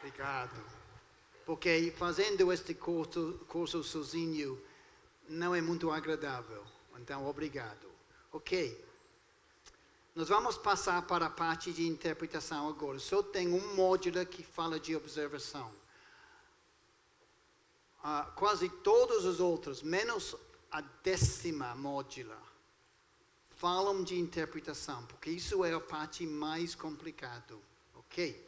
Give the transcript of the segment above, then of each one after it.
Obrigado. Porque fazendo este curso sozinho não é muito agradável. Então, obrigado. Ok. Nós vamos passar para a parte de interpretação agora. Só tem um módulo que fala de observação. Quase todos os outros, menos a 10ª módula, falam de interpretação, porque isso é a parte mais complicada. Ok?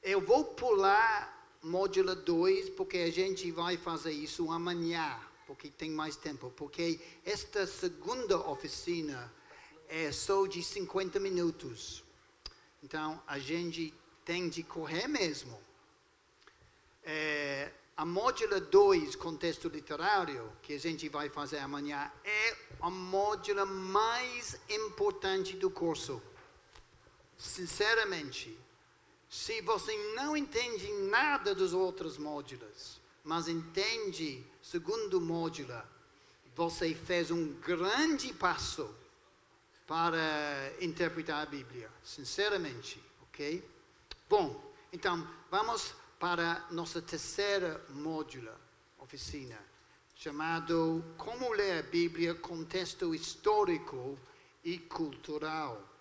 Eu vou pular módulo 2, porque a gente vai fazer isso amanhã, porque tem mais tempo. Porque esta segunda oficina é só de 50 minutos. Então, a gente tem de correr mesmo. A módula 2, contexto literário, que a gente vai fazer amanhã, é a módula mais importante do curso. Sinceramente, se você não entende nada dos outros módulos, mas entende segundo módulo, você fez um grande passo para interpretar a Bíblia, sinceramente, ok? Bom, então, vamos para nossa terceira módula, oficina, chamado Como Ler a Bíblia, Contexto Histórico e Cultural.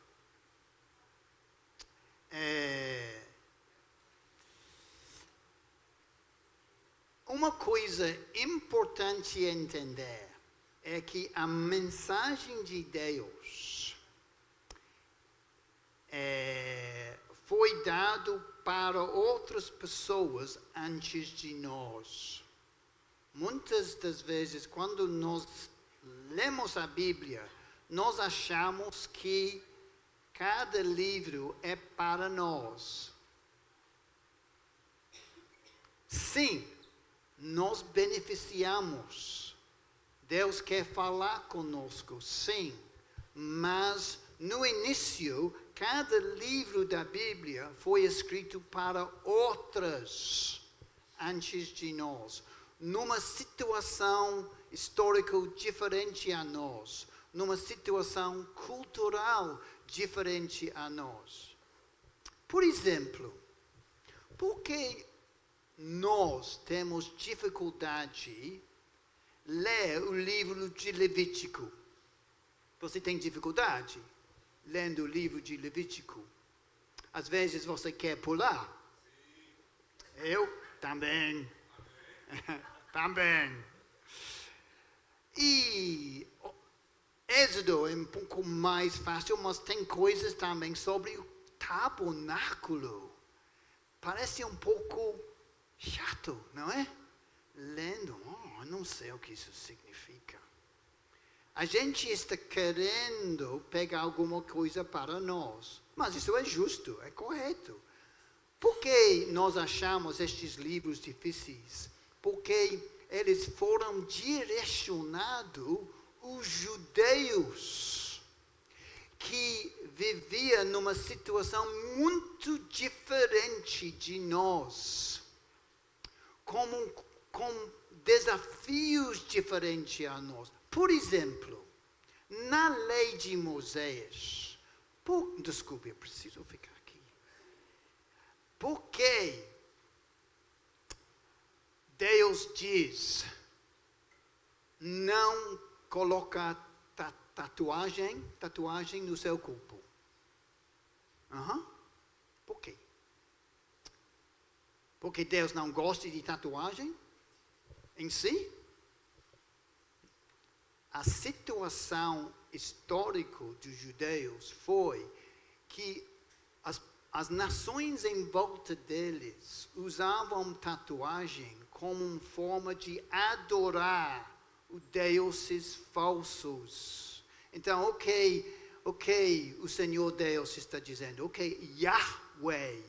Uma coisa importante a entender é que a mensagem de Deus foi dada para outras pessoas antes de nós. Muitas das vezes, quando nós lemos a Bíblia, nós achamos que cada livro é para nós. Sim, nós beneficiamos. Deus quer falar conosco, sim. Mas, no início, cada livro da Bíblia foi escrito para outras antes de nós. Numa situação histórica diferente a nós. Numa situação cultural diferente a nós. Por exemplo, por que nós temos dificuldade ler o livro de Levítico? Você tem dificuldade lendo o livro de Levítico? Às vezes você quer pular. Eu também. Também. E Êxodo é um pouco mais fácil, mas tem coisas também sobre o tabernáculo. Parece um pouco chato, não é? Lendo, não sei o que isso significa. A gente está querendo pegar alguma coisa para nós, mas isso é justo, é correto. Por que nós achamos estes livros difíceis? Porque eles foram direcionados aos judeus que viviam numa situação muito diferente de nós, com desafios diferentes a nós. Por exemplo, na lei de Moisés, desculpe, eu preciso ficar aqui. Por que Deus diz, não coloca tatuagem no seu corpo? Por quê? Porque Deus não gosta de tatuagem em si? A situação histórica dos judeus foi que as nações em volta deles usavam tatuagem como uma forma de adorar os deuses falsos. Então, ok, o Senhor Deus está dizendo, Yahweh,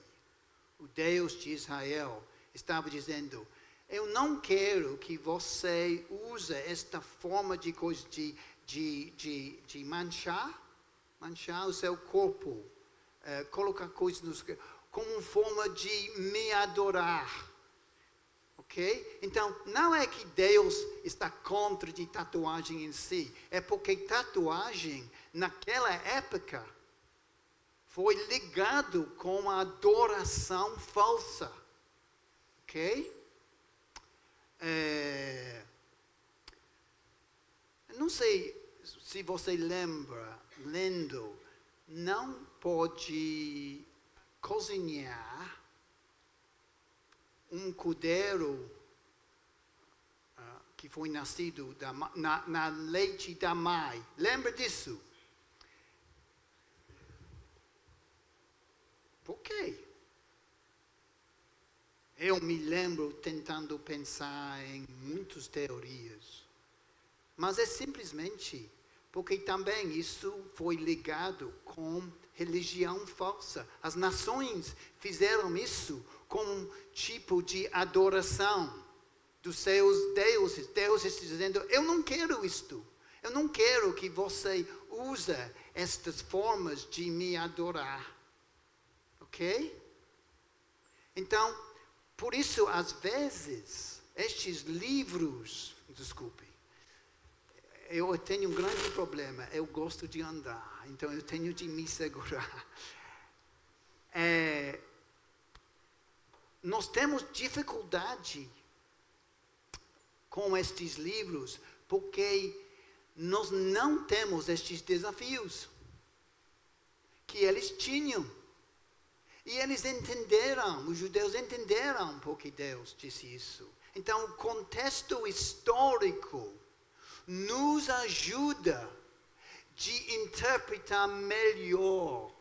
o Deus de Israel, estava dizendo, eu não quero que você use esta forma de coisa de manchar o seu corpo, colocar coisas como uma forma de me adorar. Ok? Então, não é que Deus está contra de tatuagem em si, é porque tatuagem naquela época foi ligado com a adoração falsa. Ok? Não sei se você lembra, lendo, não pode cozinhar um cordeiro que foi nascido na leite da mãe. Lembra disso? Por quê? Eu me lembro tentando pensar em muitas teorias. Mas é simplesmente porque também isso foi ligado com religião falsa. As nações fizeram isso como um tipo de adoração dos seus deuses. Deus está dizendo, eu não quero isto. Eu não quero que você use estas formas de me adorar. Ok? Então, por isso, às vezes, estes livros, desculpe, eu tenho um grande problema, eu gosto de andar, então eu tenho de me segurar. Nós temos dificuldade com estes livros, porque nós não temos estes desafios que eles tinham. E eles entenderam, os judeus entenderam porque Deus disse isso. Então, o contexto histórico nos ajuda de interpretar melhor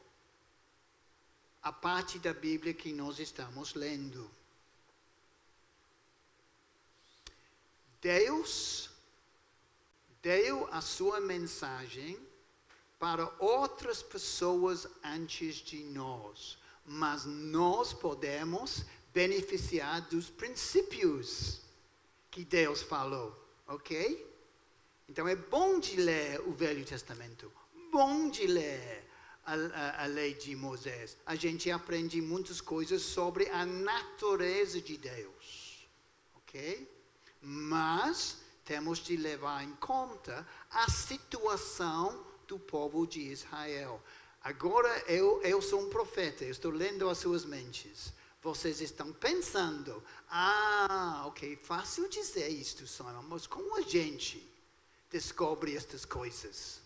a parte da Bíblia que nós estamos lendo. Deus deu a sua mensagem para outras pessoas antes de nós, mas nós podemos beneficiar dos princípios que Deus falou, ok? Então é bom de ler o Velho Testamento, bom de ler a lei de Moisés. A gente aprende muitas coisas sobre a natureza de Deus, ok? Mas temos de levar em conta a situação do povo de Israel. Agora eu sou um profeta, eu estou lendo as suas mentes. Vocês estão pensando, ok, fácil dizer isto, Simon, mas como a gente descobre estas coisas?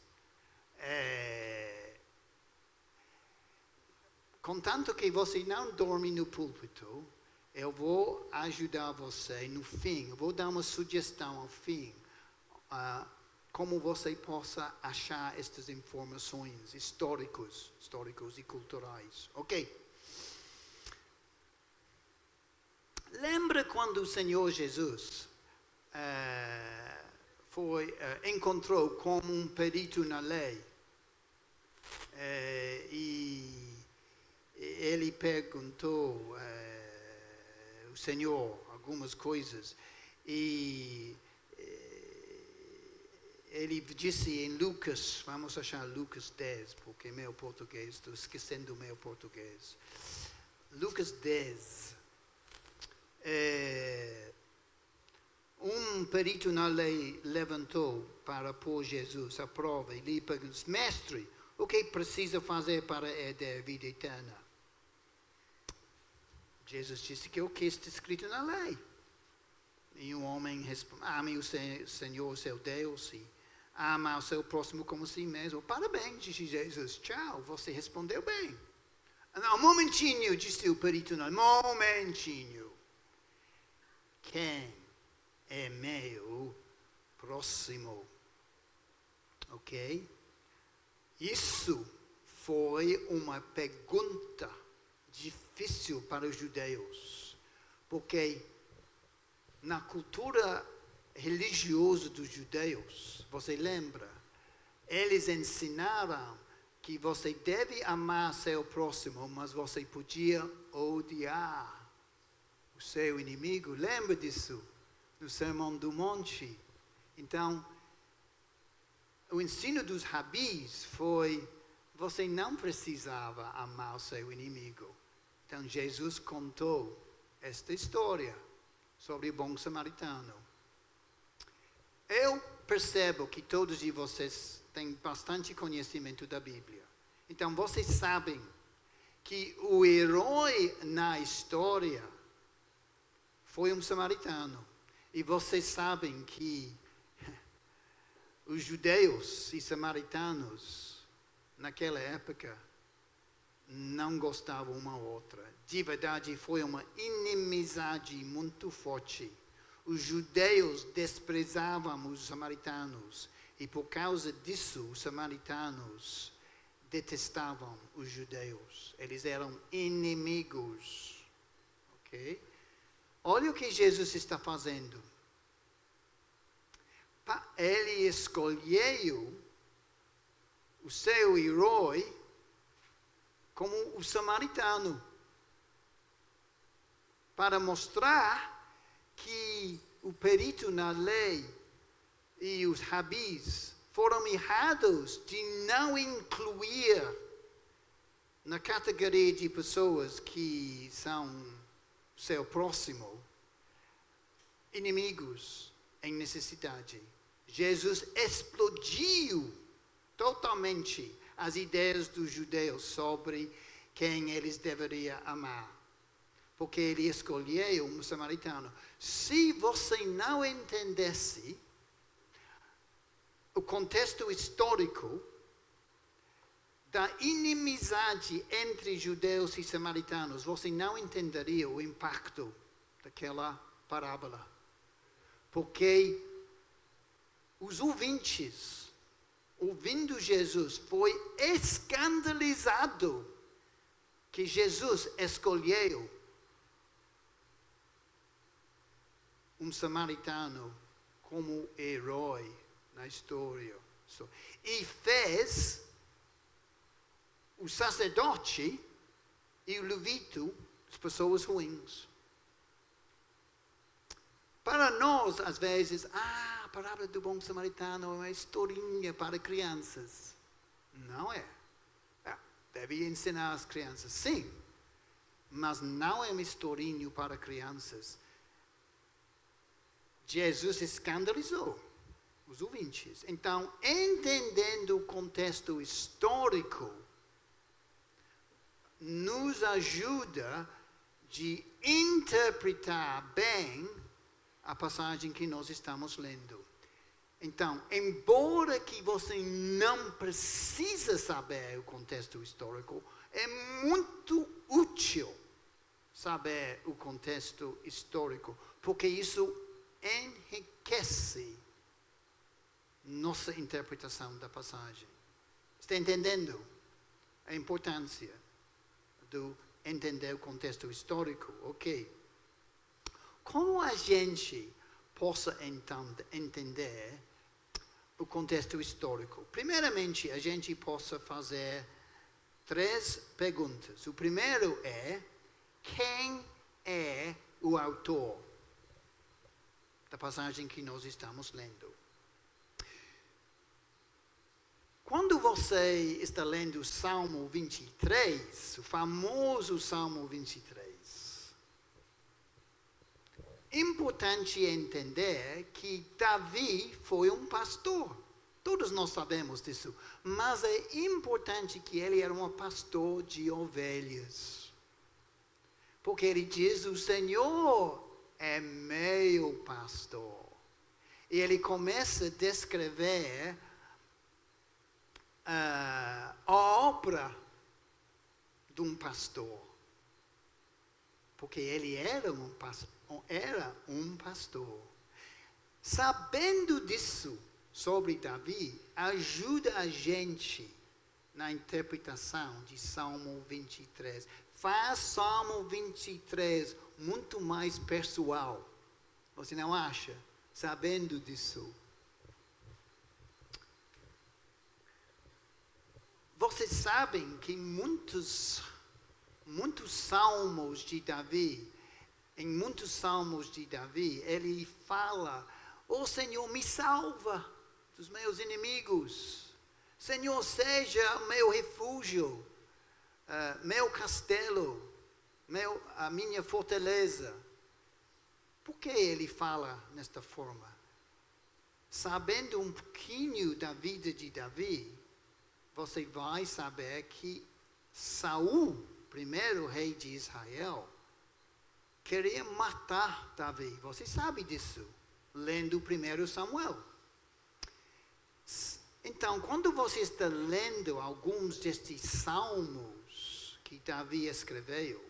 Contanto que você não dorme no púlpito, eu vou ajudar você no fim, eu vou dar uma sugestão ao fim, como você possa achar estas informações históricos e culturais. Ok? Lembra quando o Senhor Jesus encontrou como um perito na lei e ele perguntou ao Senhor algumas coisas e ele disse em Lucas, vamos achar Lucas 10, porque meu português, estou esquecendo o meu português. Lucas 10. Um perito na lei levantou para pôr Jesus à prova e lhe perguntou, mestre, o que precisa fazer para herdar a vida eterna? Jesus disse que o que está escrito na lei. E o homem responde, ame o Senhor, seu Deus, e ama o seu próximo como si mesmo. Parabéns, disse Jesus. Tchau, você respondeu bem. Não, um momentinho, disse o perito. Não, momentinho. Quem é meu próximo? Ok? Isso foi uma pergunta difícil para os judeus. Porque na cultura religiosa dos judeus, você lembra? Eles ensinaram que você deve amar seu próximo, mas você podia odiar o seu inimigo. Lembra disso? No Sermão do Monte. Então, o ensino dos rabis foi, você não precisava amar o seu inimigo. Então, Jesus contou esta história sobre o bom samaritano. Eu percebo que todos de vocês têm bastante conhecimento da Bíblia. Então, vocês sabem que o herói na história foi um samaritano. E vocês sabem que os judeus e samaritanos, naquela época, não gostavam uma outra. De verdade, foi uma inimizade muito forte. Os judeus desprezavam os samaritanos. E por causa disso, os samaritanos detestavam os judeus. Eles eram inimigos. Ok? Olha o que Jesus está fazendo. Ele escolheu o seu herói como o samaritano, para mostrar que o perito na lei e os rabis foram errados de não incluir na categoria de pessoas que são seu próximo, inimigos em necessidade. Jesus explodiu totalmente as ideias dos judeus sobre quem eles deveriam amar. Porque ele escolheu um samaritano. Se você não entendesse o contexto histórico da inimizade entre judeus e samaritanos, você não entenderia o impacto daquela parábola. Porque os ouvintes, ouvindo Jesus, foi escandalizado que Jesus escolheu um samaritano como herói na história. E fez o sacerdote e o levita as pessoas ruins. Para nós, às vezes, a parábola do bom samaritano é uma historinha para crianças. Não é. Deve ensinar as crianças, sim. Mas não é uma historinha para crianças. Jesus escandalizou os ouvintes. Então, entendendo o contexto histórico, nos ajuda de interpretar bem a passagem que nós estamos lendo. Então, embora que você não precisa saber o contexto histórico, é muito útil saber o contexto histórico, porque isso enriquece nossa interpretação da passagem. Está entendendo a importância de entender o contexto histórico? Ok. Como a gente possa então entender o contexto histórico? Primeiramente, a gente possa fazer 3 perguntas. O primeiro é: quem é o autor da passagem que nós estamos lendo? Quando você está lendo o Salmo 23, o famoso Salmo 23, importante entender que Davi foi um pastor. Todos nós sabemos disso. Mas é importante que ele era um pastor de ovelhas. Porque ele diz: o Senhor é meu pastor. E ele começa a descrever a obra de um pastor. Porque ele era um pastor. Sabendo disso sobre Davi, ajuda a gente na interpretação de Salmo 23. Faz Salmo 23 muito mais pessoal. Você não acha? Sabendo disso. Vocês sabem que muitos salmos de Davi, em muitos salmos de Davi, ele fala: "Oh Senhor, me salva dos meus inimigos. Senhor, seja meu refúgio, meu castelo, a minha fortaleza." Por que ele fala desta forma? Sabendo um pouquinho da vida de Davi, você vai saber que Saul primeiro rei de Israel, queria matar Davi. Você sabe disso, lendo 1 Samuel. Então, quando você está lendo alguns destes salmos que Davi escreveu,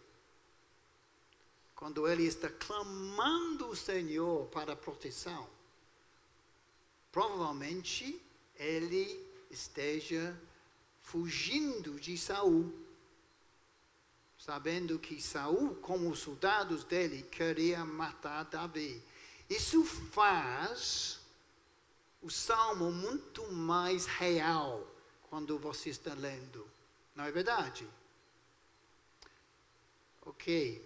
quando ele está clamando o Senhor para proteção, provavelmente ele esteja fugindo de Saul, sabendo que Saul, como os soldados dele, queria matar Davi. Isso faz o salmo muito mais real quando você está lendo. Não é verdade? Ok.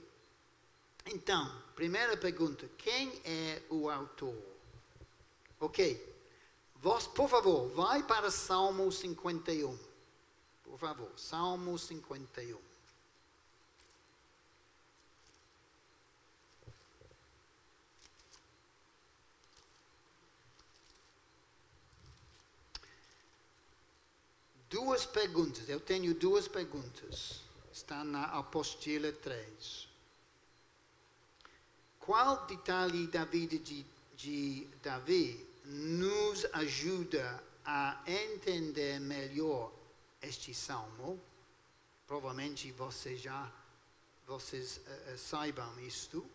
Então, primeira pergunta. Quem é o autor? Ok. Por favor, vai para Salmo 51. Por favor, Salmo 51. Duas perguntas, eu tenho duas perguntas. Está na apostila 3. Qual detalhe da vida de Davi nos ajuda a entender melhor este salmo? Provavelmente vocês saibam isto.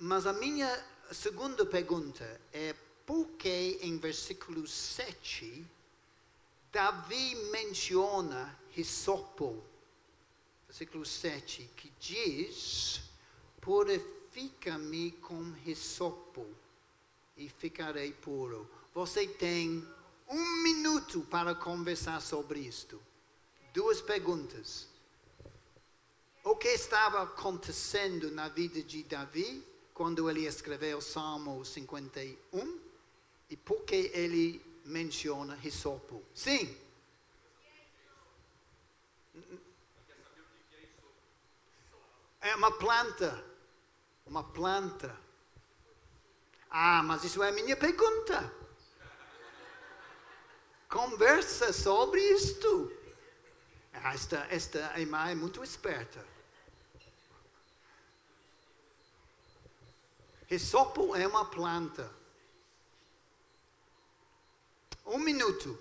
Mas a minha segunda pergunta é por que em versículo 7 Davi menciona hisopo, versículo 7, que diz: purifica-me com hisopo e ficarei puro. Você tem 1 minuto para conversar sobre isto. Duas perguntas. O que estava acontecendo na vida de Davi quando ele escreveu o Salmo 51? E por que ele menciona hisopo? Sim. É uma planta. Uma planta. Ah, mas isso é a minha pergunta. Conversa sobre isto. Esta irmã é muito esperta. Hisopo é uma planta. 1 minuto.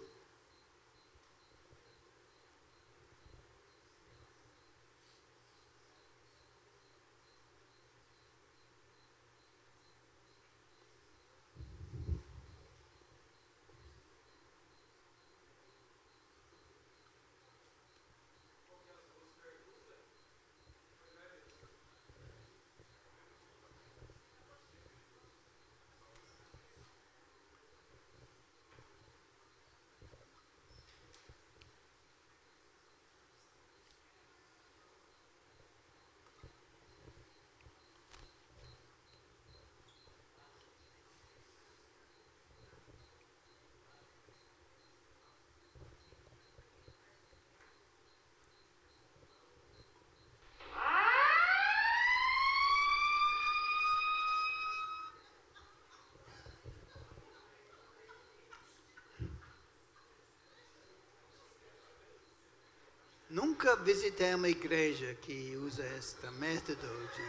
Nunca visitei uma igreja que usa este método de...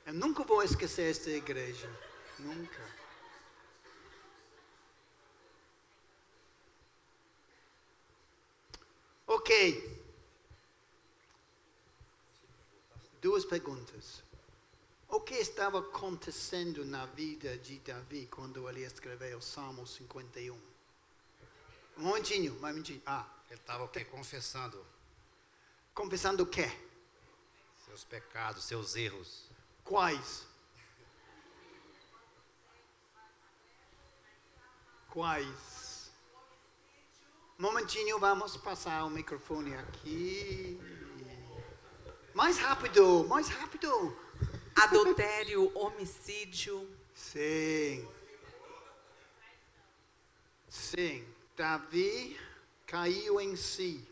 Eu nunca vou esquecer esta igreja. Nunca. Ok. Duas perguntas. O que estava acontecendo na vida de Davi quando ele escreveu o Salmo 51? Um momentinho. Ele estava o quê? Confessando Confessando o quê? seus pecados, seus erros. Quais? Quais? Um momentinho, vamos passar o microfone aqui. Mais rápido, mais rápido. Adultério, homicídio. Sim. Sim. Davi caiu em si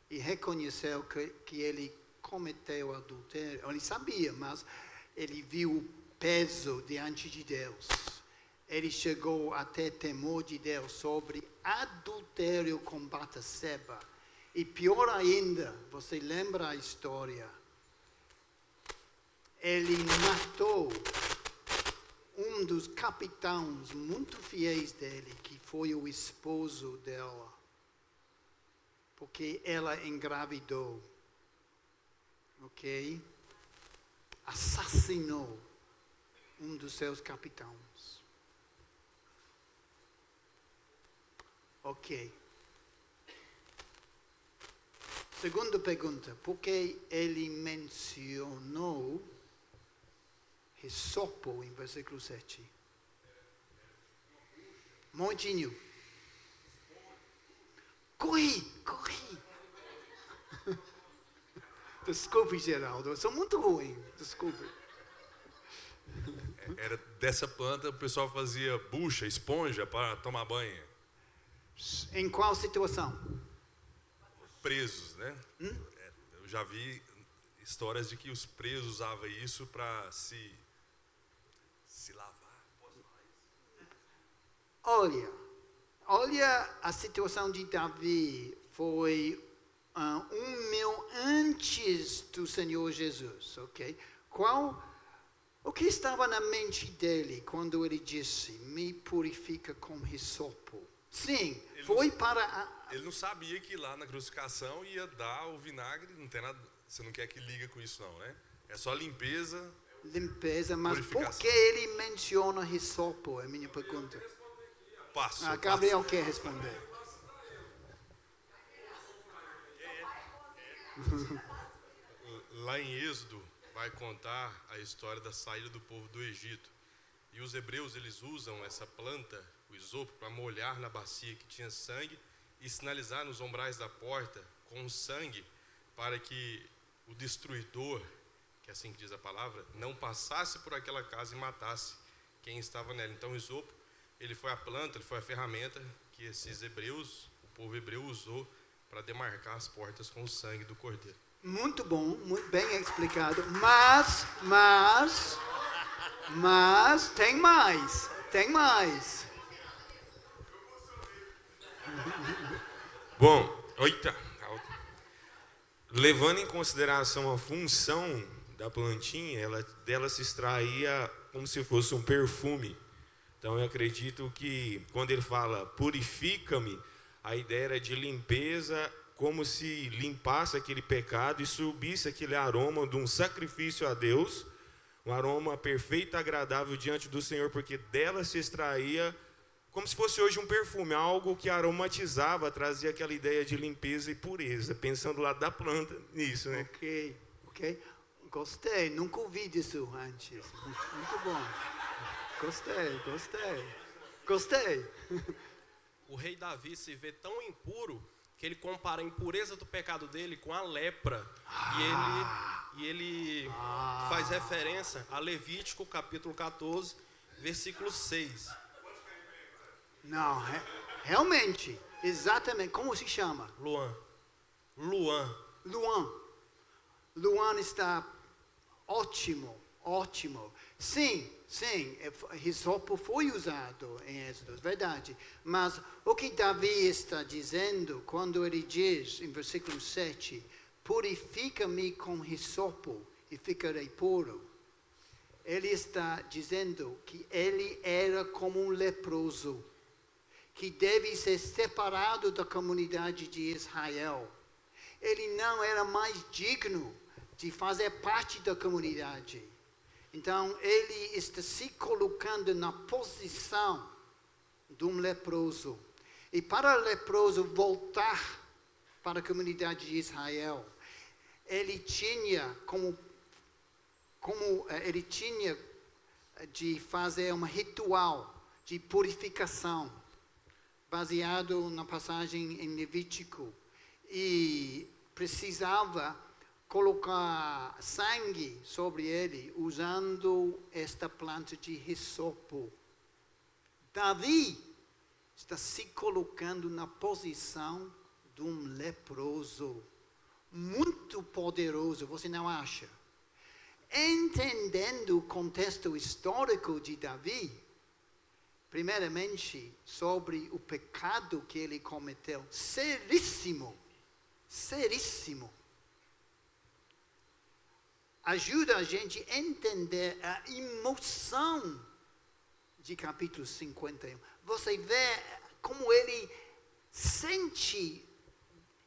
e reconheceu que ele cometeu adultério. Ele sabia, mas ele viu o peso diante de Deus. ele chegou até temor de Deus sobre adultério com Batseba. E pior ainda, você lembra a história? Ele matou um dos capitães muito fiéis dele, que foi o esposo dela, porque ela engravidou, ok? Assassinou um dos seus capitães. Ok. Segunda pergunta, por que ele mencionou Hisopo em versículo 7? Montinho. Corri. Desculpe, Geraldo, eu sou muito ruim, desculpe. Era dessa planta o pessoal fazia bucha, esponja para tomar banho. Em qual situação? Presos, né? Eu já vi histórias de que os presos usavam isso para se lavar. Olha a situação de Davi. Foi 1000 antes do Senhor Jesus, ok? O que estava na mente dele quando ele disse, me purifica com hisopo? Sim, Ele não sabia que lá na crucificação ia dar o vinagre, não tem nada, você não quer que liga com isso não, né? É só limpeza, mas por que ele menciona hisopo? É a minha pergunta. Gabriel quer responder. Lá em Êxodo vai contar a história da saída do povo do Egito. E os hebreus, eles usam essa planta, o isopo, para molhar na bacia que tinha sangue e sinalizar nos umbrais da porta com sangue para que o destruidor, que é assim que diz a palavra, não passasse por aquela casa e matasse quem estava nela. Então o isopo, ele foi a planta, ele foi a ferramenta que esses hebreus, o povo hebreu usou para demarcar as portas com o sangue do cordeiro. Muito bom, muito bem explicado. Mas tem mais. Bom, levando em consideração a função da plantinha, dela se extraía como se fosse um perfume. Então eu acredito que quando ele fala purifica-me, a ideia era de limpeza, como se limpasse aquele pecado e subisse aquele aroma de um sacrifício a Deus, um aroma perfeito e agradável diante do Senhor, porque dela se extraía como se fosse hoje um perfume, algo que aromatizava, trazia aquela ideia de limpeza e pureza, pensando lá da planta nisso, né? Ok. Gostei, nunca ouvi disso antes. Muito bom. Gostei. O rei Davi se vê tão impuro que ele compara a impureza do pecado dele com a lepra. E ele faz referência a Levítico capítulo 14, versículo 6. Não, realmente, exatamente, como se chama? Luan está ótimo. Sim, hisopo foi usado em Êxodo, verdade. Mas o que Davi está dizendo quando ele diz, em versículo 7, purifica-me com hisopo e ficarei puro. Ele está dizendo que ele era como um leproso, que deve ser separado da comunidade de Israel. Ele não era mais digno de fazer parte da comunidade. Então, ele está se colocando na posição de um leproso. E para o leproso voltar para a comunidade de Israel, ele tinha ele tinha de fazer um ritual de purificação, baseado na passagem em Levítico. E precisava colocar sangue sobre ele usando esta planta de hisopo. Davi está se colocando na posição de um leproso, muito poderoso, você não acha? Entendendo o contexto histórico de Davi, primeiramente, sobre o pecado que ele cometeu. Seríssimo. Seríssimo. Ajuda a gente a entender a emoção de capítulo 51. Você vê como ele sente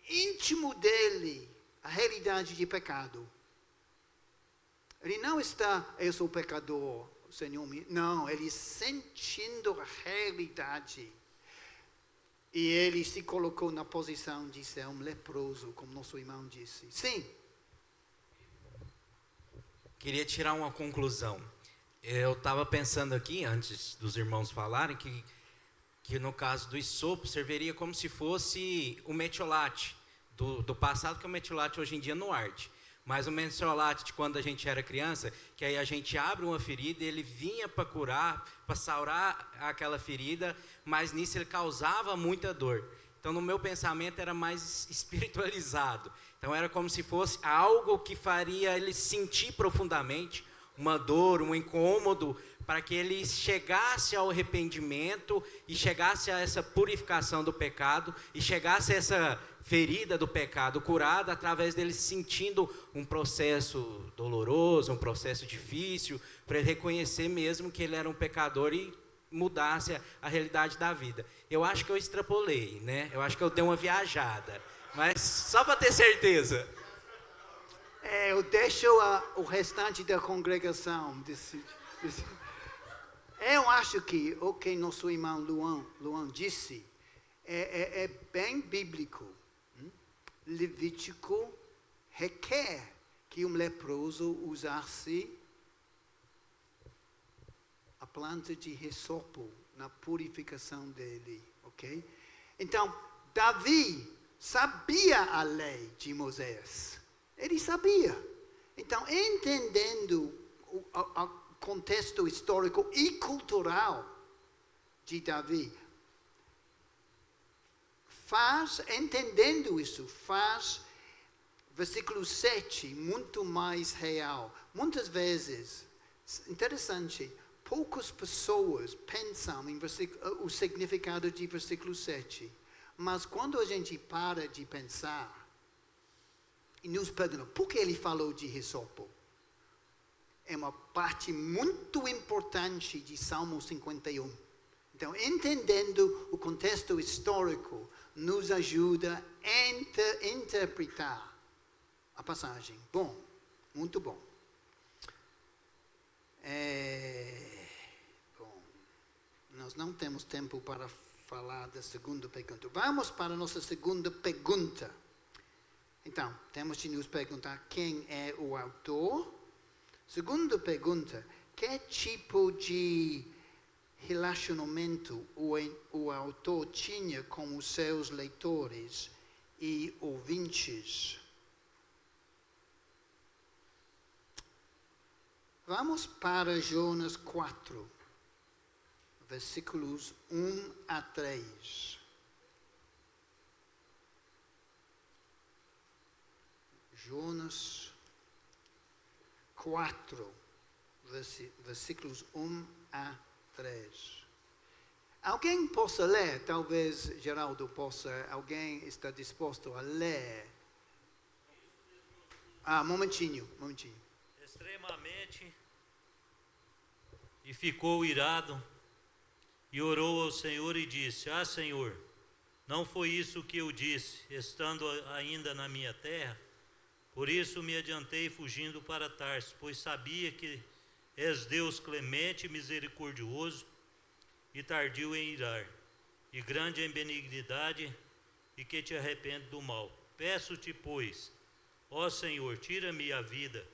íntimo dele a realidade de pecado. Ele não está, eu sou pecador, Senhor. Não, ele sentindo a realidade. E ele se colocou na posição de ser um leproso, como nosso irmão disse. Sim. Queria tirar uma conclusão. Eu estava pensando aqui, antes dos irmãos falarem, que no caso do hisopo serviria como se fosse o metiolate do passado, que o metiolate hoje em dia não arde. Mas o metiolate de quando a gente era criança, que aí a gente abre uma ferida e ele vinha para curar, para saurar aquela ferida, mas nisso ele causava muita dor. Então no meu pensamento era mais espiritualizado. Então era como se fosse algo que faria ele sentir profundamente uma dor, um incômodo, para que ele chegasse ao arrependimento e chegasse a essa purificação do pecado e chegasse a essa ferida do pecado curada através dele sentindo um processo doloroso, um processo difícil, para ele reconhecer mesmo que ele era um pecador e mudasse a realidade da vida. Eu acho que eu extrapolei, né? Eu acho que eu dei uma viajada, mas só para ter certeza. Eu deixo o restante da congregação decidir. Eu acho que o que nosso irmão Luan disse é bem bíblico. Levítico requer que um leproso usasse a planta de hisopo na purificação dele, ok? Então, Davi sabia a lei de Moisés. Ele sabia. Então, entendendo o contexto histórico e cultural de Davi, entendendo isso, faz versículo 7 muito mais real. Muitas vezes, interessante, poucas pessoas pensam em o significado de versículo 7. Mas quando a gente para de pensar, e nos pergunta, por que ele falou de hisopo? É uma parte muito importante de Salmo 51. Então, entendendo o contexto histórico, nos ajuda a interpretar a passagem. Bom, muito bom. Bom, nós não temos tempo para falar da segunda pergunta. Vamos para a nossa segunda pergunta. Então, temos de nos perguntar quem é o autor. Segunda pergunta, que tipo de relacionamento o autor tinha com os seus leitores e ouvintes? Vamos para Jonas 4, versículos 1 a 3. Jonas 4, versículos 1 a 3. Alguém possa ler? Talvez Geraldo possa. Alguém está disposto a ler? Momentinho. Extremamente, e ficou irado, e orou ao Senhor e disse: Senhor, não foi isso que eu disse, estando ainda na minha terra? Por isso me adiantei fugindo para Tarso, pois sabia que és Deus clemente e misericordioso, e tardio em irar, e grande em benignidade, e que te arrepende do mal. Peço-te, pois, ó Senhor, tira-me a vida,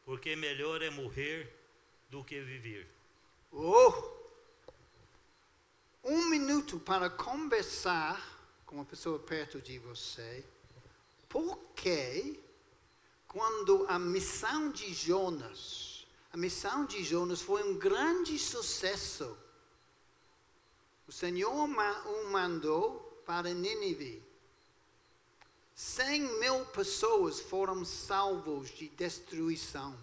porque melhor é morrer do que viver. Um minuto para conversar com uma pessoa perto de você. Por que, quando a missão de Jonas foi um grande sucesso, o Senhor o mandou para Nínive. 100.000 pessoas foram salvos de destruição.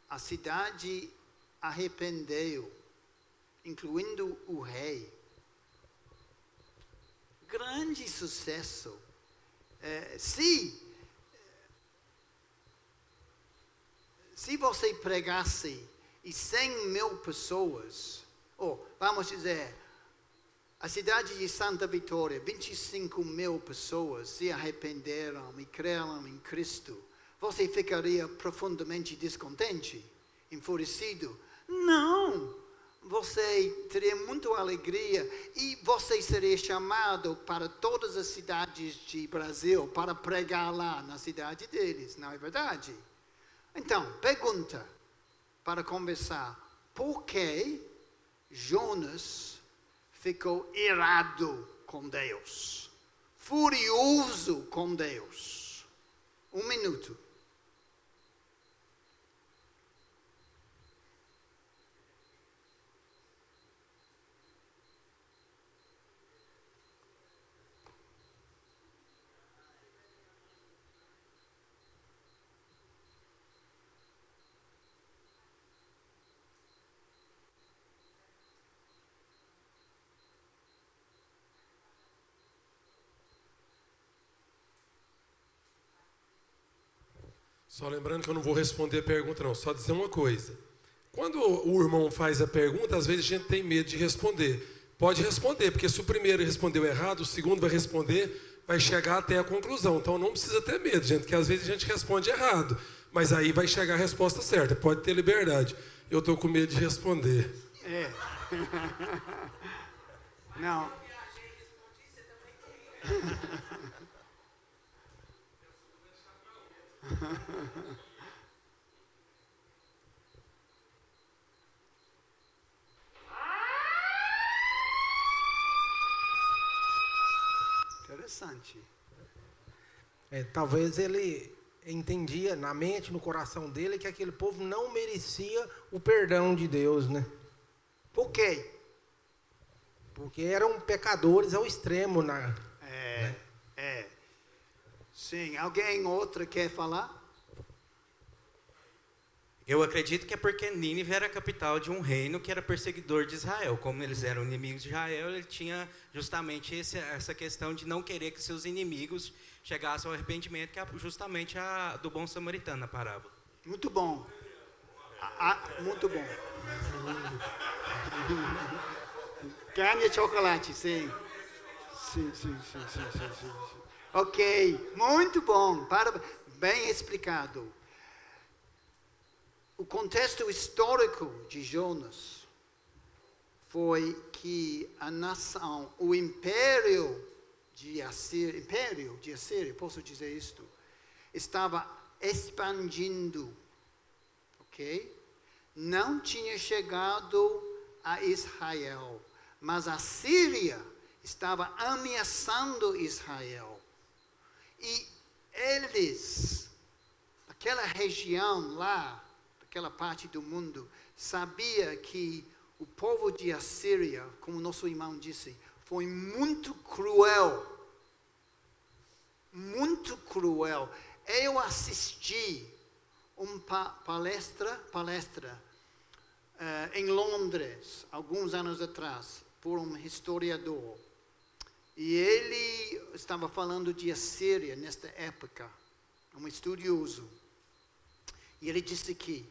A cidade arrependeu. incluindo o rei. Grande sucesso. Se você pregasse e 100.000 pessoas, vamos dizer, a cidade de Santa Vitória, 25.000 pessoas se arrependeram e creram em Cristo, você ficaria profundamente descontente, enfurecido? Não! Você teria muita alegria e você seria chamado para todas as cidades de Brasil para pregar lá na cidade deles, não é verdade? Então, pergunta para conversar: por que Jonas ficou irado com Deus, furioso com Deus? 1 minuto. Só lembrando que eu não vou responder a pergunta, não. Só dizer uma coisa. Quando o irmão faz a pergunta, às vezes a gente tem medo de responder. Pode responder, porque se o primeiro respondeu errado, o segundo vai responder, vai chegar até a conclusão. Então não precisa ter medo, gente, que às vezes a gente responde errado. Mas aí vai chegar a resposta certa. Pode ter liberdade. Eu estou com medo de responder. Não. Interessante. Talvez ele entendia na mente, no coração dele, que aquele povo não merecia o perdão de Deus, né? Por quê? Porque eram pecadores ao extremo. Sim, alguém outro quer falar? Eu acredito que é porque Nínive era a capital de um reino que era perseguidor de Israel. Como eles eram inimigos de Israel, ele tinha justamente essa questão de não querer que seus inimigos chegassem ao arrependimento, que é justamente a do bom samaritano na parábola. Muito bom. Muito bom. Carne e chocolate, sim. Sim. Ok, muito bom. Bem explicado. O contexto histórico de Jonas foi que a nação, o império de Assíria, posso dizer isto, estava expandindo, ok? Não tinha chegado a Israel, mas a Síria estava ameaçando Israel. E eles, aquela região lá, aquela parte do mundo, sabia que o povo de Assíria, como nosso irmão disse, foi muito cruel. Muito cruel. Eu assisti uma palestra em Londres, alguns anos atrás, por um historiador. E ele estava falando de Assíria nesta época, um estudioso. E ele disse que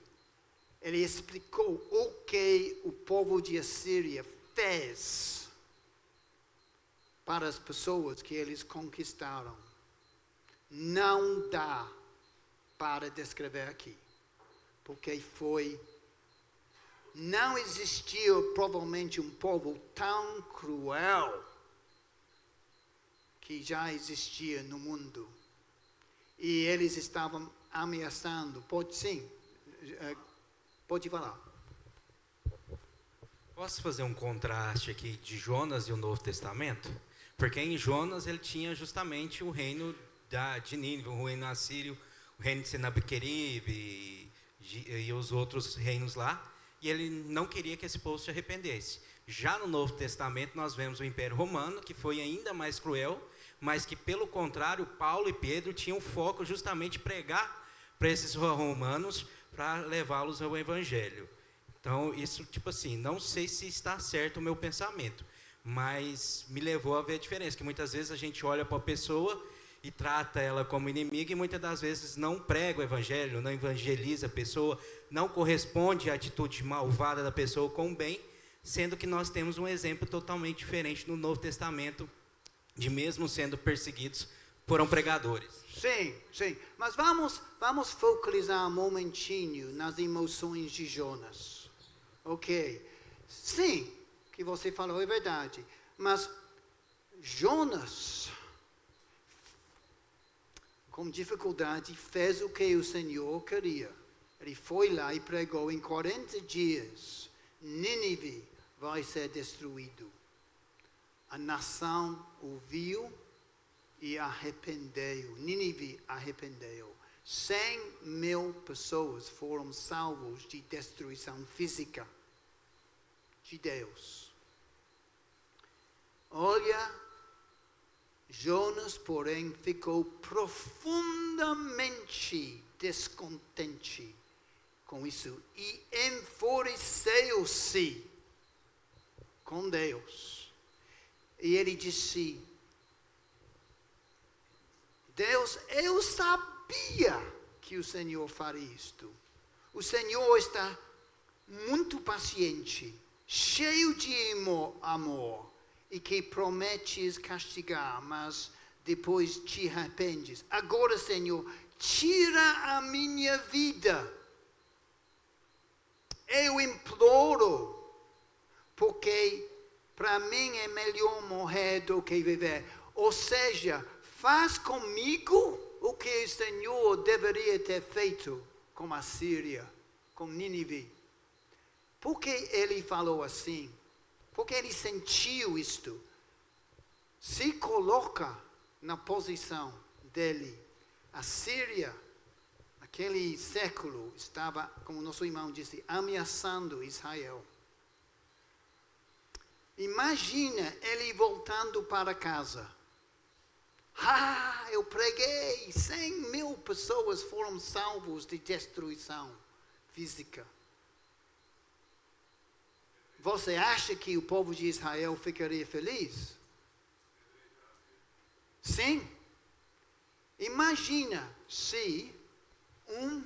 ele explicou o que o povo de Assíria fez para as pessoas que eles conquistaram. Não dá para descrever aqui, porque não existia provavelmente um povo tão cruel que já existia no mundo. E eles estavam ameaçando. Pode falar. Posso fazer um contraste aqui de Jonas e o Novo Testamento? Porque em Jonas ele tinha justamente o reino de Nínive, o reino assírio, o reino de Senaqueribe e os outros reinos lá, e ele não queria que esse povo se arrependesse. Já no Novo Testamento nós vemos o Império Romano, que foi ainda mais cruel, mas que pelo contrário, Paulo e Pedro tinham foco justamente pregar para esses romanos, para levá-los ao Evangelho. Então, isso, tipo assim, não sei se está certo o meu pensamento, mas me levou a ver a diferença, que muitas vezes a gente olha para a pessoa e trata ela como inimiga, e muitas das vezes não prega o evangelho, não evangeliza a pessoa, não corresponde à atitude malvada da pessoa com o bem, sendo que nós temos um exemplo totalmente diferente no Novo Testamento, de mesmo sendo perseguidos, foram pregadores. Sim, sim. Mas vamos focalizar um momentinho nas emoções de Jonas. Ok. Sim, o que você falou é verdade. Mas Jonas, com dificuldade, fez o que o Senhor queria. Ele foi lá e pregou em 40 dias. Nínive vai ser destruído. A nação ouviu e arrependeu. Nínive arrependeu. 100.000 pessoas foram salvos de destruição física de Deus. Olha, Jonas, porém, ficou profundamente descontente com isso e enfureceu-se com Deus. E ele disse: Deus, eu sabia que o Senhor faria isto. O Senhor está muito paciente, cheio de amor, e que prometes castigar, mas depois te arrependes. Agora, Senhor, tira a minha vida. Eu imploro, porque para mim é melhor morrer do que viver. Ou seja, faz comigo o que o Senhor deveria ter feito com a Síria, com Nínive. Por que ele falou assim? Porque ele sentiu isto. Se coloca na posição dele. A Síria, naquele século, estava, como nosso irmão disse, ameaçando Israel. Imagina ele voltando para casa. Eu preguei, 100.000 pessoas foram salvos de destruição física. Você acha que o povo de Israel ficaria feliz? Sim. Imagina se um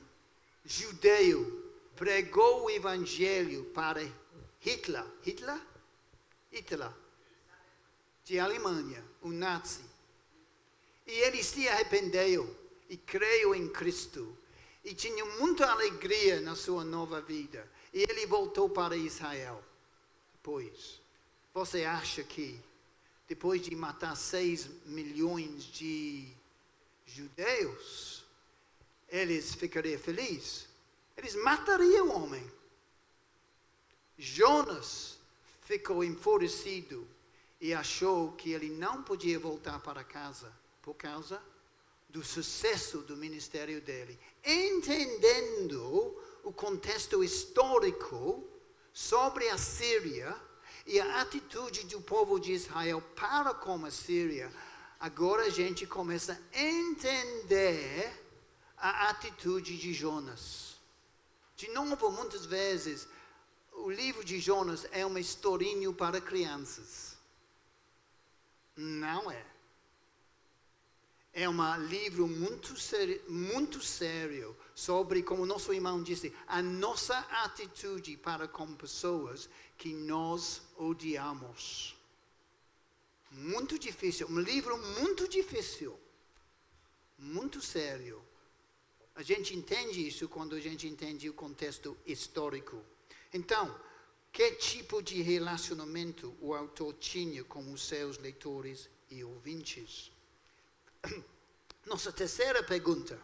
judeu pregou o evangelho para Hitler, de Alemanha, um nazi. E ele se arrependeu e creu em Cristo. E tinha muita alegria na sua nova vida. E ele voltou para Israel. Depois, você acha que depois de matar 6 milhões de judeus, eles ficariam felizes? Eles matariam o homem. Jonas ficou enfurecido e achou que ele não podia voltar para casa por causa do sucesso do ministério dele. Entendendo o contexto histórico sobre a Síria e a atitude do povo de Israel para com a Síria, agora a gente começa a entender a atitude de Jonas. De novo, muitas vezes, o livro de Jonas é uma historinha para crianças. Não é. É um livro muito sério sobre, como nosso irmão disse, a nossa atitude para com pessoas que nós odiamos. Muito difícil, um livro muito difícil, muito sério. A gente entende isso quando a gente entende o contexto histórico. Então, que tipo de relacionamento o autor tinha com os seus leitores e ouvintes? Nossa terceira pergunta: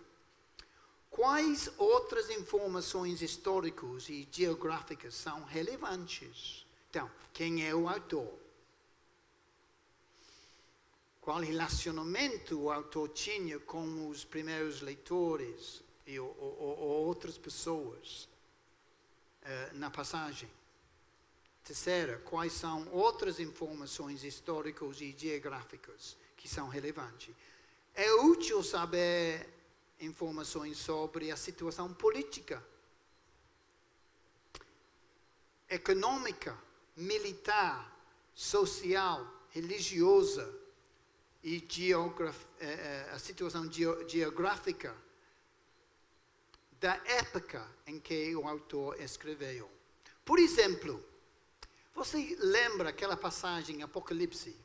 quais outras informações históricas e geográficas são relevantes? Então, quem é o autor? Qual relacionamento o autor tinha com os primeiros leitores ou outras pessoas na passagem? Terceira, quais são outras informações históricas e geográficas que são relevantes? É útil saber informações sobre a situação política. econômica, militar, social, religiosa e a situação geográfica da época em que o autor escreveu. Por exemplo, você lembra aquela passagem em Apocalipse?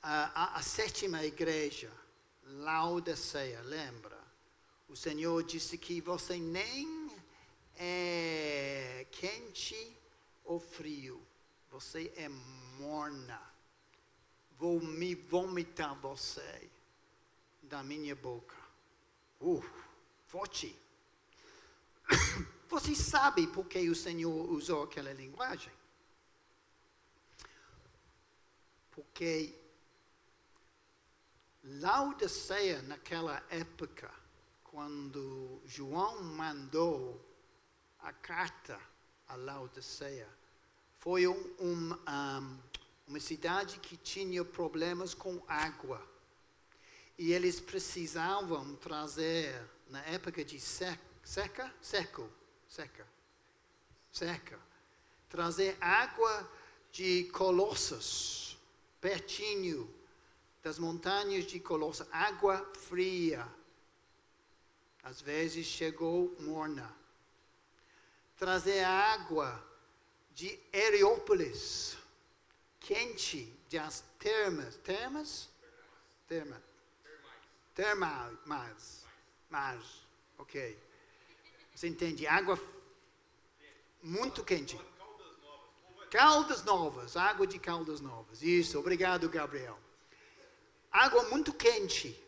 A sétima igreja, Laodiceia, lembra? O Senhor disse que você nem é quente ou frio, você é morna. Vou me vomitar você da minha boca. Forte. Você sabe por que o Senhor usou aquela linguagem? Porque Laodiceia, naquela época, quando João mandou a carta a Laodiceia, foi uma cidade que tinha problemas com água. E eles precisavam trazer, na época de seca, trazer água de Colossos, pertinho das montanhas de Colossos, água fria. Às vezes chegou morna. Trazer água de Heliópolis, quente, das termas, ok. Você entende? Água muito quente. Caldas Novas, água de Caldas Novas. Isso, obrigado, Gabriel. Água muito quente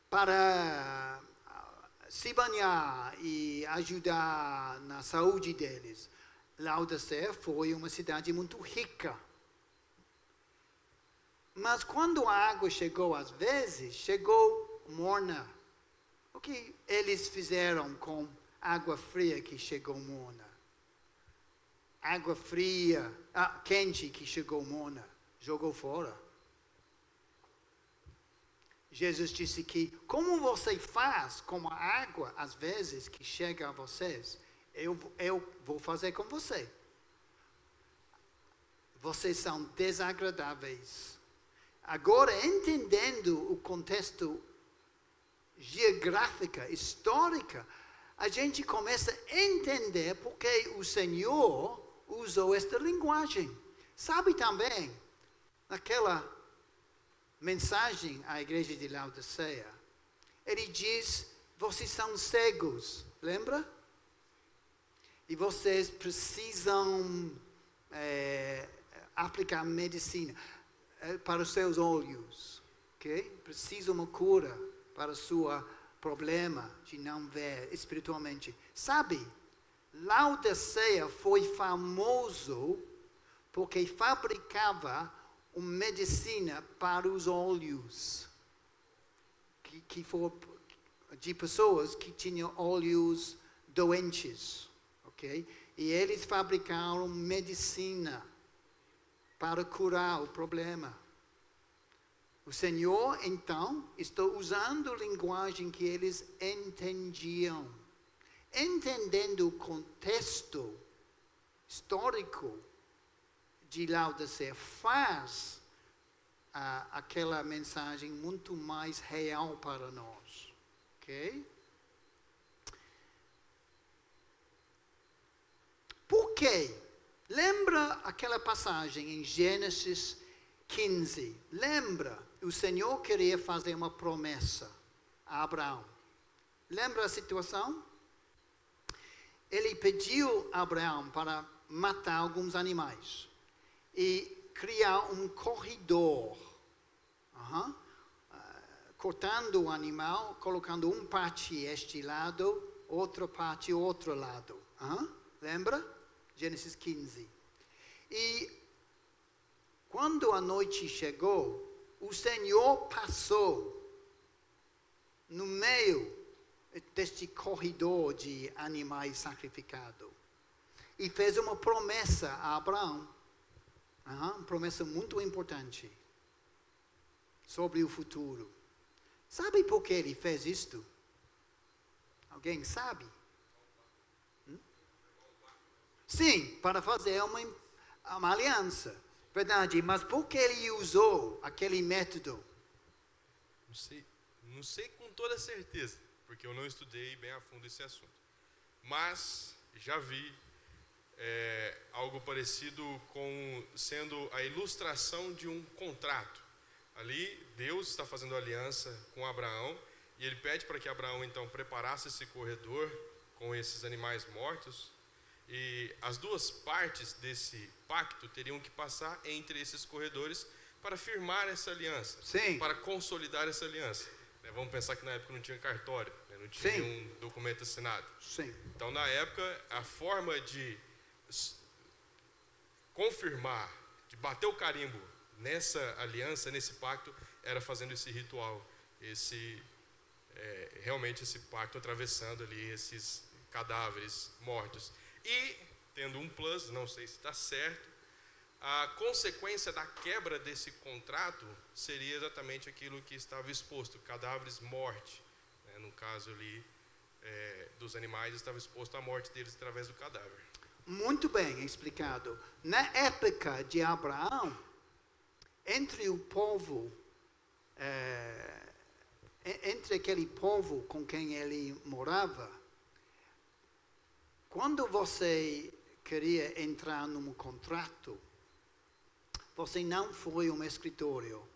para se banhar e ajudar na saúde deles. Laodiceia foi uma cidade muito rica. Mas quando a água chegou, às vezes, chegou morna. O que eles fizeram com água fria que chegou morna? Água fria, quente que chegou morna, jogou fora. Jesus disse que, como você faz com a água, às vezes, que chega a vocês, eu vou fazer com você. Vocês são desagradáveis. Agora, entendendo o contexto geográfico, histórico, a gente começa a entender porque o Senhor usou esta linguagem. Sabe também, naquela mensagem à igreja de Laodiceia, ele diz, vocês são cegos, lembra? E vocês precisam aplicar medicina para os seus olhos, ok? Precisa uma cura para o seu problema de não ver espiritualmente. Sabe, Laodiceia foi famoso porque fabricava uma medicina para os olhos, que for de pessoas que tinham olhos doentes, ok? E eles fabricaram medicina para curar o problema. O Senhor, então, está usando linguagem que eles entendiam. Entendendo o contexto histórico de Laodiceia, faz aquela mensagem muito mais real para nós. Ok? Por quê? Lembra aquela passagem em Gênesis 15? Lembra? O Senhor queria fazer uma promessa a Abraão. Lembra a situação? Ele pediu a Abraão para matar alguns animais e criar um corredor. Cortando o animal, colocando uma parte este lado, outra parte outro lado. Lembra? Gênesis 15. E quando a noite chegou, o Senhor passou no meio deste corredor de animais sacrificados e fez uma promessa a Abraão. Uma promessa muito importante sobre o futuro. Sabe por que ele fez isto? Alguém sabe? Sim, para fazer uma aliança. Verdade, mas por que ele usou aquele método? Não sei com toda certeza, porque eu não estudei bem a fundo esse assunto. Mas já vi algo parecido com sendo a ilustração de um contrato. Ali, Deus está fazendo aliança com Abraão e ele pede para que Abraão, então, preparasse esse corredor com esses animais mortos. E as duas partes desse pacto teriam que passar entre esses corredores para firmar essa aliança, Sim. para consolidar essa aliança. Vamos pensar que na época não tinha cartório, não tinha Sim. um documento assinado. Sim. Então, na época, a forma de confirmar, de bater o carimbo nessa aliança, nesse pacto, era fazendo esse ritual, realmente esse pacto atravessando ali esses cadáveres mortos. E, tendo um plus, não sei se está certo, a consequência da quebra desse contrato seria exatamente aquilo que estava exposto, cadáveres morte. No caso ali dos animais, estava exposto à morte deles através do cadáver. Muito bem explicado. Na época de Abraão, entre o povo, entre aquele povo com quem ele morava, quando você queria entrar num contrato, você não foi um escritório,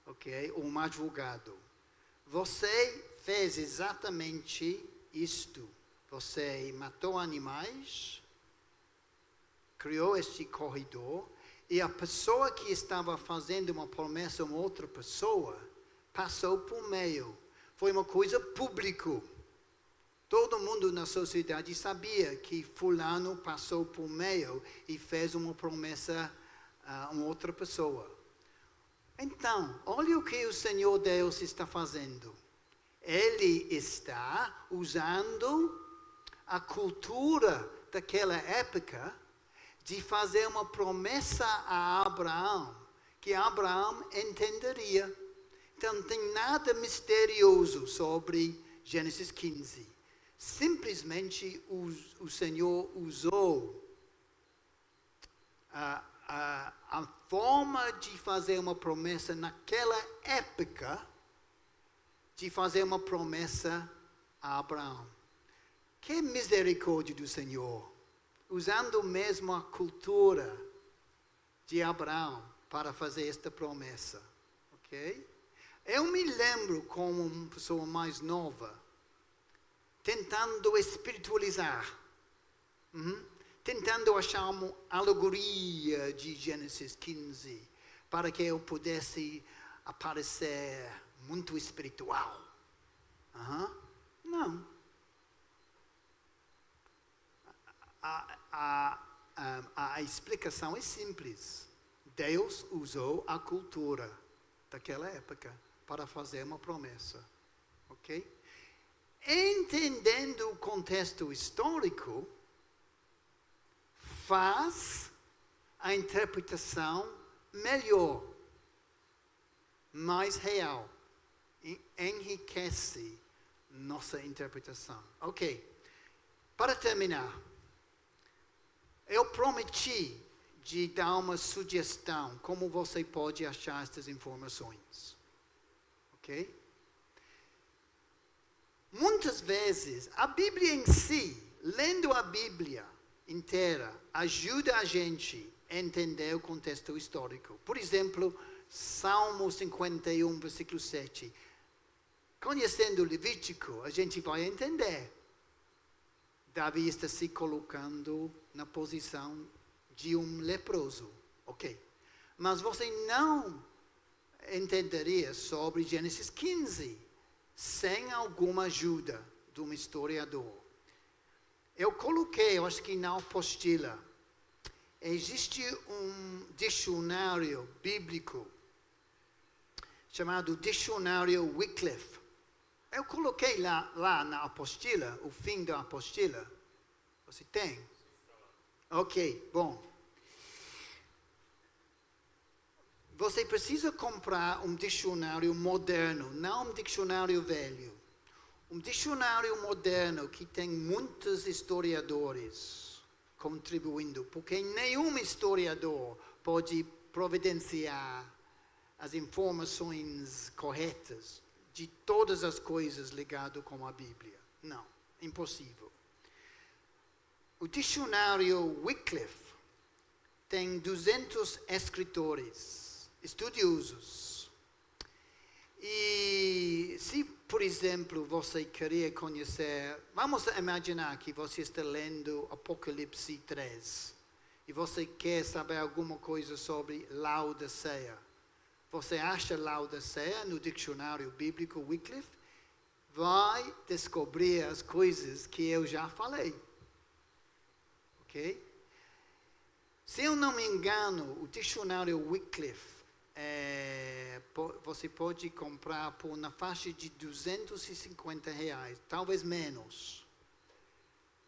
ok? Ou um advogado. Você fez exatamente isto. Você matou animais, criou este corredor, e a pessoa que estava fazendo uma promessa a uma outra pessoa passou por meio. Foi uma coisa pública. Todo mundo na sociedade sabia que fulano passou por meio e fez uma promessa a uma outra pessoa. Então, olha o que o Senhor Deus está fazendo. Ele está usando a cultura daquela época de fazer uma promessa a Abraão, que Abraão entenderia. Então, não tem nada misterioso sobre Gênesis 15. Simplesmente o Senhor usou a forma de fazer uma promessa naquela época, de fazer uma promessa a Abraão. Que misericórdia do Senhor, usando mesmo a cultura de Abraão para fazer esta promessa, ok? Eu me lembro como uma pessoa mais nova, tentando espiritualizar, tentando achar uma alegoria de Gênesis 15, para que eu pudesse aparecer muito espiritual. Não. A explicação é simples. Deus usou a cultura daquela época para fazer uma promessa. Ok? Entendendo o contexto histórico, faz a interpretação melhor, mais real, enriquece nossa interpretação. Ok, para terminar, eu prometi de dar uma sugestão como você pode achar estas informações. Ok? Muitas vezes, a Bíblia em si, lendo a Bíblia inteira, ajuda a gente a entender o contexto histórico. Por exemplo, Salmo 51, versículo 7. Conhecendo o Levítico, a gente vai entender. Davi está se colocando na posição de um leproso. Ok. Mas você não entenderia sobre Gênesis 15 sem alguma ajuda de um historiador. Eu coloquei, eu acho que na apostila, existe um dicionário bíblico chamado Dicionário Wycliffe. Eu coloquei lá na apostila, o fim da apostila. Você tem? Ok, bom. Você precisa comprar um dicionário moderno, não um dicionário velho. Um dicionário moderno que tem muitos historiadores contribuindo, porque nenhum historiador pode providenciar as informações corretas de todas as coisas ligadas com a Bíblia. Não, impossível. O dicionário Wycliffe tem 200 escritores, estudiosos. E se, por exemplo, você queria conhecer, vamos imaginar que você está lendo Apocalipse 3 e você quer saber alguma coisa sobre Laodiceia. Você acha Laodiceia no dicionário bíblico Wycliffe, vai descobrir as coisas que eu já falei. Ok? Se eu não me engano, o dicionário Wycliffe, você pode comprar por na faixa de R$250, talvez menos.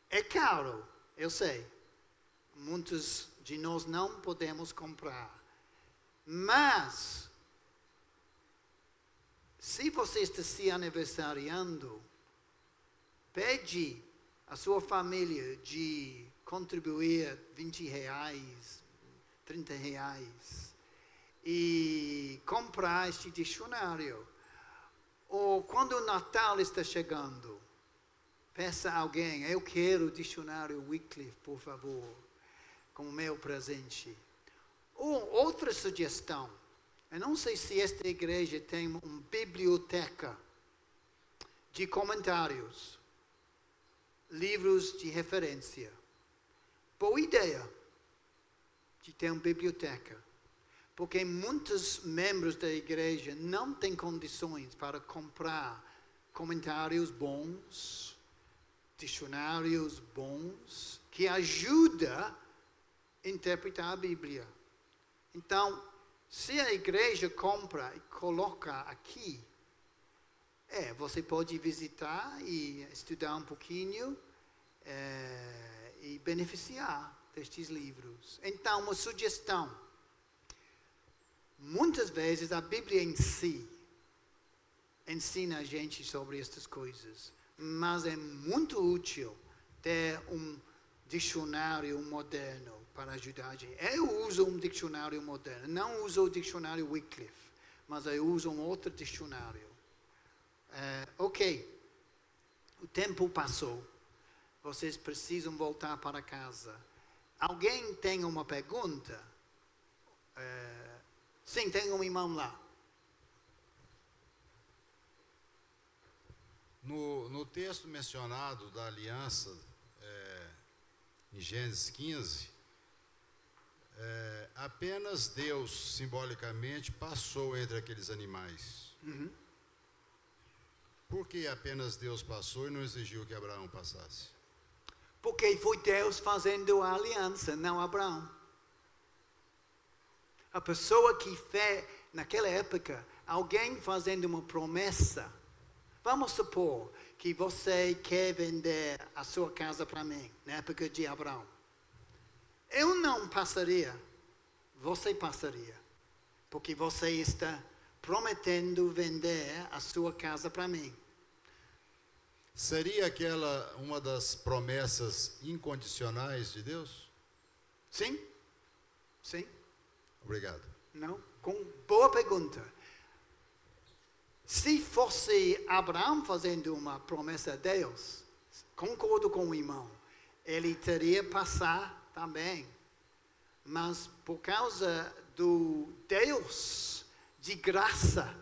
É caro, eu sei. Muitos de nós não podemos comprar. Mas, se você está se aniversariando, pede à sua família de contribuir R$20, R$30 e comprar este dicionário. Ou quando o Natal está chegando, peça a alguém, eu quero o dicionário Wycliffe, por favor, como meu presente. Ou outra sugestão, eu não sei se esta igreja tem uma biblioteca de comentários, livros de referência. Boa ideia de ter uma biblioteca, porque muitos membros da igreja não têm condições para comprar comentários bons, dicionários bons, que ajudam a interpretar a Bíblia. Então, se a igreja compra e coloca aqui, você pode visitar e estudar um pouquinho e beneficiar destes livros. Então, uma sugestão. Muitas vezes a Bíblia em si ensina a gente sobre estas coisas, mas é muito útil ter um dicionário moderno para ajudar a gente. Eu uso um dicionário moderno, não uso o dicionário Wycliffe, mas eu uso um outro dicionário. Ok, o tempo passou, vocês precisam voltar para casa. Alguém tem uma pergunta? Sim, tem um irmão lá. No texto mencionado da aliança, em Gênesis 15, apenas Deus, simbolicamente, passou entre aqueles animais. Uhum. Por que apenas Deus passou e não exigiu que Abraão passasse? Porque foi Deus fazendo a aliança, não Abraão. A pessoa que fez, naquela época, alguém fazendo uma promessa. Vamos supor que você quer vender a sua casa para mim, na época de Abraão. Eu não passaria, você passaria. Porque você está prometendo vender a sua casa para mim. Seria aquela uma das promessas incondicionais de Deus? Sim, sim. Obrigado. Não? Boa pergunta. Se fosse Abraão fazendo uma promessa a Deus, concordo com o irmão, ele teria que passar também. Mas por causa do Deus de graça,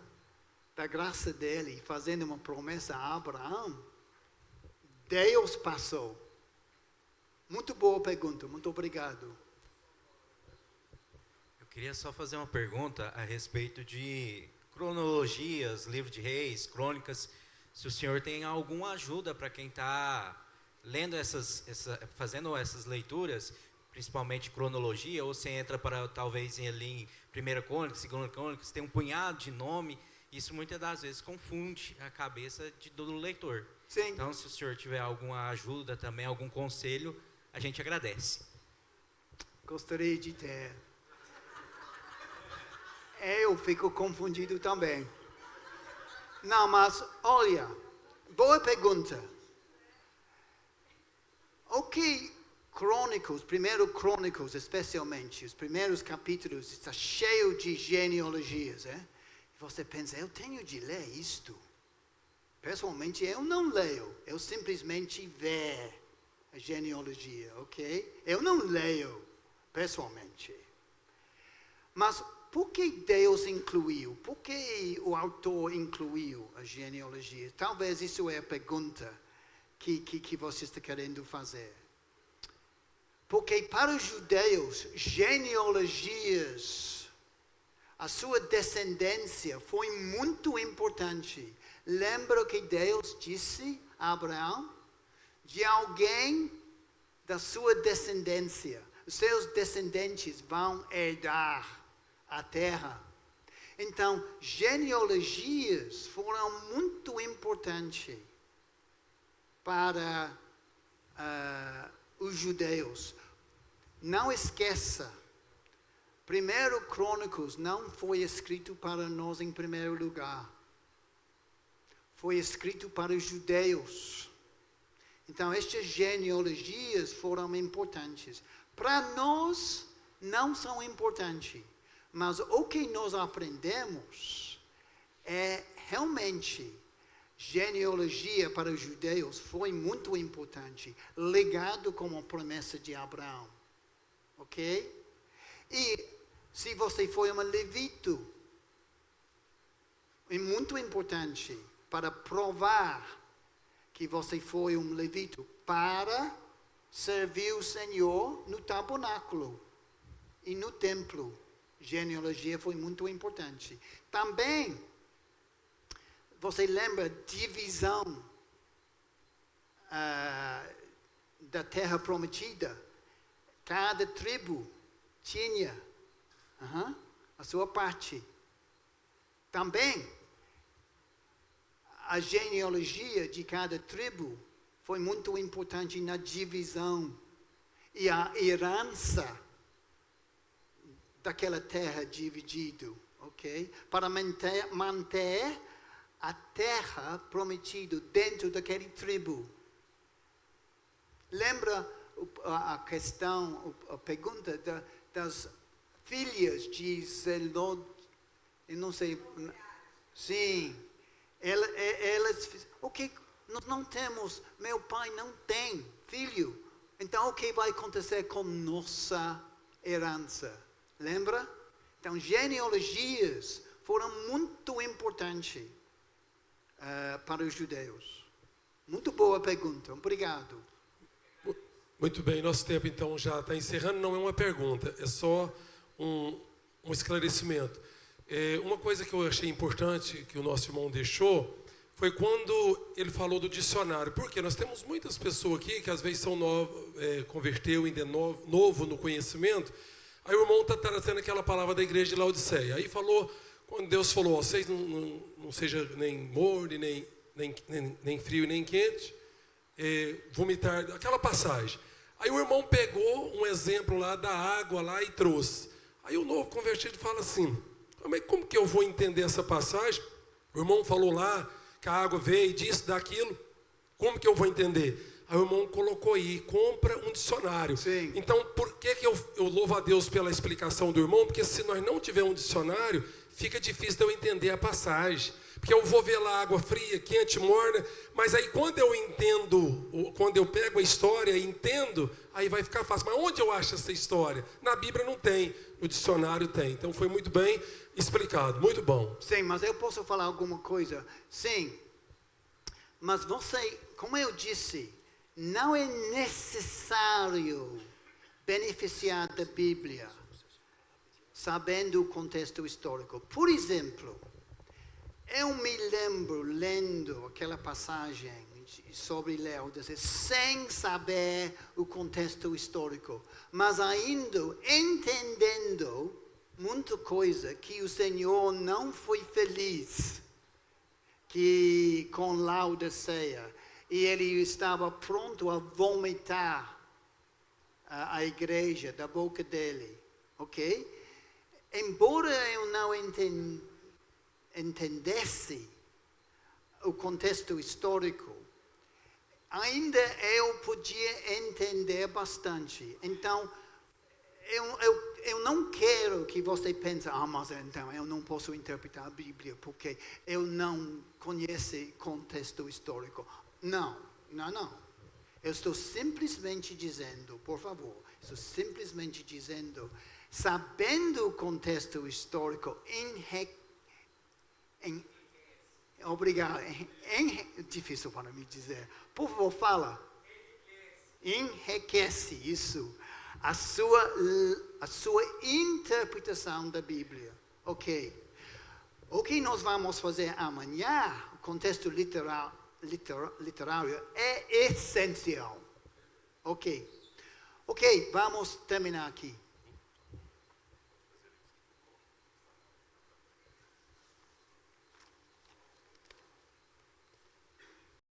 da graça dele, fazendo uma promessa a Abraão, Deus passou. Muito boa pergunta, muito obrigado. Eu queria só fazer uma pergunta a respeito de cronologias, livro de reis, crônicas. Se o senhor tem alguma ajuda para quem está lendo fazendo essas leituras, principalmente cronologia, ou você entra para talvez ali em Primeira Crônica, Segunda Crônica, tem um punhado de nome, isso muitas das vezes confunde a cabeça do leitor. Sim. Então, se o senhor tiver alguma ajuda também, algum conselho, a gente agradece. Gostaria de ter. Eu fico confundido também. Não, mas olha, boa pergunta. Ok, Crônicos, primeiro Crônicos, especialmente, os primeiros capítulos, está cheio de genealogias, é? Você pensa, eu tenho de ler isto. Pessoalmente, eu não leio, eu simplesmente vejo a genealogia, ok? Eu não leio, pessoalmente. Mas por que Deus incluiu? Por que o autor incluiu a genealogia? Talvez isso é a pergunta que você está querendo fazer. Porque para os judeus, genealogias, a sua descendência foi muito importante. Lembra que Deus disse a Abraão? De alguém da sua descendência. Os seus descendentes vão herdar a terra. Então, genealogias foram muito importantes para os judeus. Não esqueça, primeiro Crônicos não foi escrito para nós em primeiro lugar. Foi escrito para os judeus. Então, estas genealogias foram importantes. Para nós, não são importantes. Mas o que nós aprendemos é realmente genealogia para os judeus foi muito importante, ligado com a promessa de Abraão, ok? E se você foi um levito, é muito importante para provar que você foi um levito para servir o Senhor no tabernáculo e no templo. Genealogia foi muito importante. Também, você lembra divisão da terra prometida? Cada tribo tinha a sua parte. Também, a genealogia de cada tribo foi muito importante na divisão e a herança daquela terra dividida, ok? Para manter a terra prometida dentro daquele tribo. Lembra a questão, a pergunta das filhas de Zelod? Eu não sei. Sim. Elas, ok, nós não temos, meu pai não tem filho. Então, o que vai acontecer com nossa herança? Lembra? Então, genealogias foram muito importantes para os judeus. Muito boa pergunta. Obrigado. Muito bem, nosso tempo então já está encerrando. Não é uma pergunta, é só um esclarecimento. Uma coisa que eu achei importante que o nosso irmão deixou foi quando ele falou do dicionário. Porque nós temos muitas pessoas aqui que às vezes são converteu ainda novo no conhecimento. Aí o irmão está trazendo aquela palavra da igreja de Laodiceia. Aí falou, quando Deus falou, vocês não seja nem morno, nem frio, nem quente, vomitar, aquela passagem. Aí o irmão pegou um exemplo lá da água lá e trouxe. Aí o novo convertido fala assim, mas como que eu vou entender essa passagem? O irmão falou lá que a água veio, disse daquilo, como que eu vou entender? Aí o irmão colocou aí, compra um dicionário. Sim. Então, por que eu louvo a Deus pela explicação do irmão? Porque se nós não tivermos um dicionário, fica difícil de eu entender a passagem. Porque eu vou ver lá água fria, quente, morna, mas aí quando eu entendo, quando eu pego a história e entendo, aí vai ficar fácil. Mas onde eu acho essa história? Na Bíblia não tem, no dicionário tem. Então foi muito bem explicado, muito bom. Sim, mas eu posso falar alguma coisa? Sim, mas você, como eu disse, não é necessário beneficiar da Bíblia, sabendo o contexto histórico. Por exemplo, eu me lembro lendo aquela passagem sobre Laodiceia sem saber o contexto histórico, mas ainda entendendo muita coisa que o Senhor não foi feliz com Laodiceia. E ele estava pronto a vomitar a igreja da boca dele, ok? Embora eu não entendesse o contexto histórico, ainda eu podia entender bastante. Então, eu não quero que você pense, mas então eu não posso interpretar a Bíblia porque eu não conheço o contexto histórico. Não. Eu estou simplesmente dizendo, por favor, sabendo o contexto histórico, obrigado, difícil para mim dizer. Por favor, fala. Enriquece isso. A sua interpretação da Bíblia. Ok. O que nós vamos fazer amanhã, o contexto literário é essencial. Ok, vamos terminar aqui.